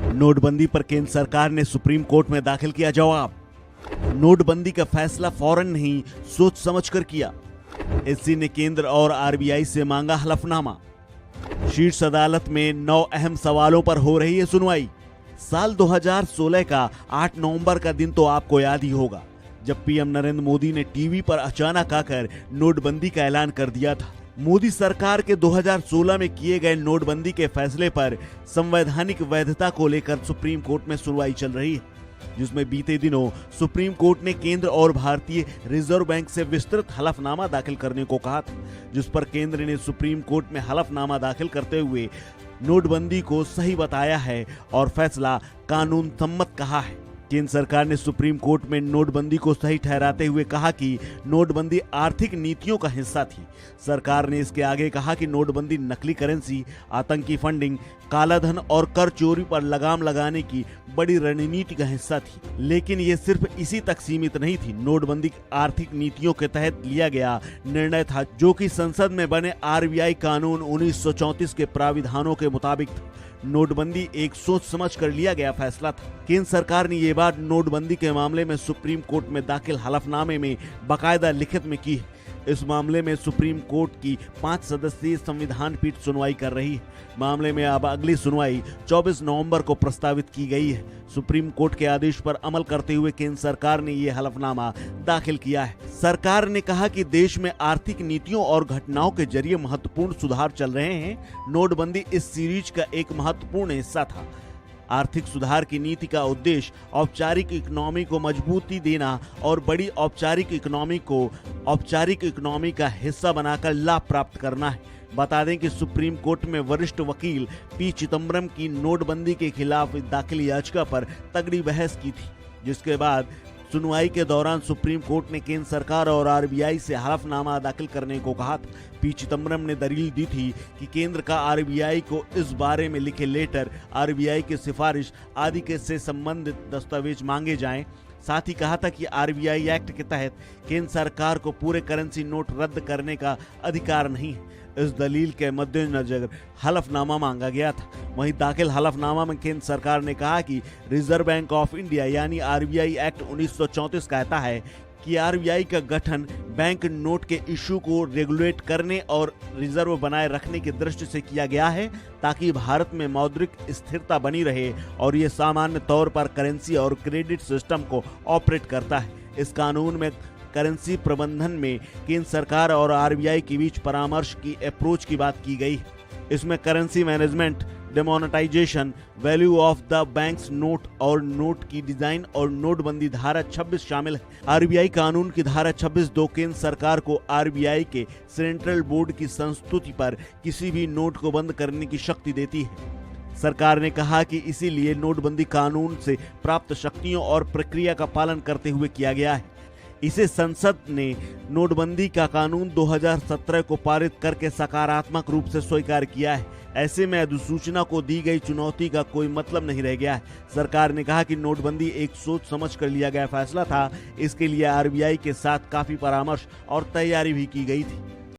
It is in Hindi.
नोटबंदी पर केंद्र सरकार ने सुप्रीम कोर्ट में दाखिल किया जवाब। नोटबंदी का फैसला फौरन नहीं, सोच समझकर किया। एससी ने केंद्र और आरबीआई से मांगा हलफनामा। शीर्ष अदालत में 9 अहम सवालों पर हो रही है सुनवाई। साल 2016 का 8 नवंबर का दिन तो आपको याद ही होगा, जब पीएम नरेंद्र मोदी ने टीवी पर अचानक आकर नोटबंदी का ऐलान कर दिया था। मोदी सरकार के 2016 में किए गए नोटबंदी के फैसले पर संवैधानिक वैधता को लेकर सुप्रीम कोर्ट में सुनवाई चल रही है, जिसमें बीते दिनों सुप्रीम कोर्ट ने केंद्र और भारतीय रिजर्व बैंक से विस्तृत हलफनामा दाखिल करने को कहा था, जिस पर केंद्र ने सुप्रीम कोर्ट में हलफनामा दाखिल करते हुए नोटबंदी को सही बताया है और फैसला कानून सम्मत कहा है। केंद्र सरकार ने सुप्रीम कोर्ट में नोटबंदी को सही ठहराते हुए कहा कि नोटबंदी आर्थिक नीतियों का हिस्सा थी। सरकार ने इसके आगे कहा कि नोटबंदी नकली करेंसी, आतंकी फंडिंग, कालाधन और कर चोरी पर लगाम लगाने की बड़ी रणनीति का हिस्सा थी। लेकिन ये सिर्फ इसी तक सीमित नहीं थी। नोटबंदी आर्थिक नीतियों के तहत लिया गया निर्णय था, जो कि संसद में बने आरबीआई कानून 1934 के प्राविधानों के मुताबिक था। नोटबंदी एक सोच समझ कर लिया गया फैसला था। केंद्र सरकार ने ये बात नोटबंदी के मामले में सुप्रीम कोर्ट में दाखिल हलफनामे में बाकायदा लिखित में की है। इस मामले में सुप्रीम कोर्ट की 5 सदस्यीय संविधान पीठ सुनवाई कर रही है। मामले में अब अगली सुनवाई 24 नवंबर को प्रस्तावित की गई है। सुप्रीम कोर्ट के आदेश पर अमल करते हुए केंद्र सरकार ने यह हलफनामा दाखिल किया है। सरकार ने कहा कि देश में आर्थिक नीतियों और घटनाओं के जरिए महत्वपूर्ण सुधार चल रहे हैं। नोटबंदी इस सीरीज का एक महत्वपूर्ण हिस्सा था। आर्थिक सुधार की नीति का उद्देश्य औपचारिक इकोनॉमी को मजबूती देना और बड़ी औपचारिक इकोनॉमी को औपचारिक इकोनॉमी का हिस्सा बनाकर लाभ प्राप्त करना है। बता दें कि सुप्रीम कोर्ट में वरिष्ठ वकील पी चिदम्बरम की नोटबंदी के खिलाफ दाखिल याचिका पर तगड़ी बहस की थी, जिसके बाद सुनवाई के दौरान सुप्रीम कोर्ट ने केंद्र सरकार और आरबीआई से हलफनामा दाखिल करने को कहा था। पी चिदम्बरम ने दलील दी थी कि केंद्र का आरबीआई को इस बारे में लिखे लेटर, आरबीआई की सिफारिश आदि के से संबंधित दस्तावेज मांगे जाएं। साथ ही कहा था कि आरबीआई एक्ट के तहत केंद्र सरकार को पूरे करेंसी नोट रद्द करने का अधिकार नहीं है। इस दलील के मद्देनजर हलफनामा मांगा गया था। वहीं दाखिल हलफनामा में केंद्र सरकार ने कहा कि रिजर्व बैंक ऑफ इंडिया यानी आरबीआई एक्ट 1934 कहता है कि आरबीआई का गठन बैंक नोट के इश्यू को रेगुलेट करने और रिजर्व बनाए रखने की दृष्टि से किया गया है, ताकि भारत में मौद्रिक स्थिरता बनी रहे और ये सामान्य तौर पर करेंसी और क्रेडिट सिस्टम को ऑपरेट करता है। इस कानून में करेंसी प्रबंधन में केंद्र सरकार और आरबीआई के बीच परामर्श की अप्रोच की बात की गई। इसमें currency management, demonetisation, value of the banks note और नोट की डिजाइन और नोटबंदी धारा 26 शामिल है। आरबीआई कानून की धारा 26(2) केंद्र सरकार को आरबीआई के सेंट्रल बोर्ड की संस्तुति पर किसी भी नोट को बंद करने की शक्ति देती है। सरकार ने कहा कि इसीलिए नोटबंदी कानून से प्राप्त शक्तियों और प्रक्रिया का पालन करते हुए किया गया है। इसे संसद ने नोटबंदी का कानून 2017 को पारित करके सकारात्मक रूप से स्वीकार किया है। ऐसे में अधिसूचना को दी गई चुनौती का कोई मतलब नहीं रह गया है। सरकार ने कहा कि नोटबंदी एक सोच समझ कर लिया गया फैसला था। इसके लिए आरबीआई के साथ काफी परामर्श और तैयारी भी की गई थी।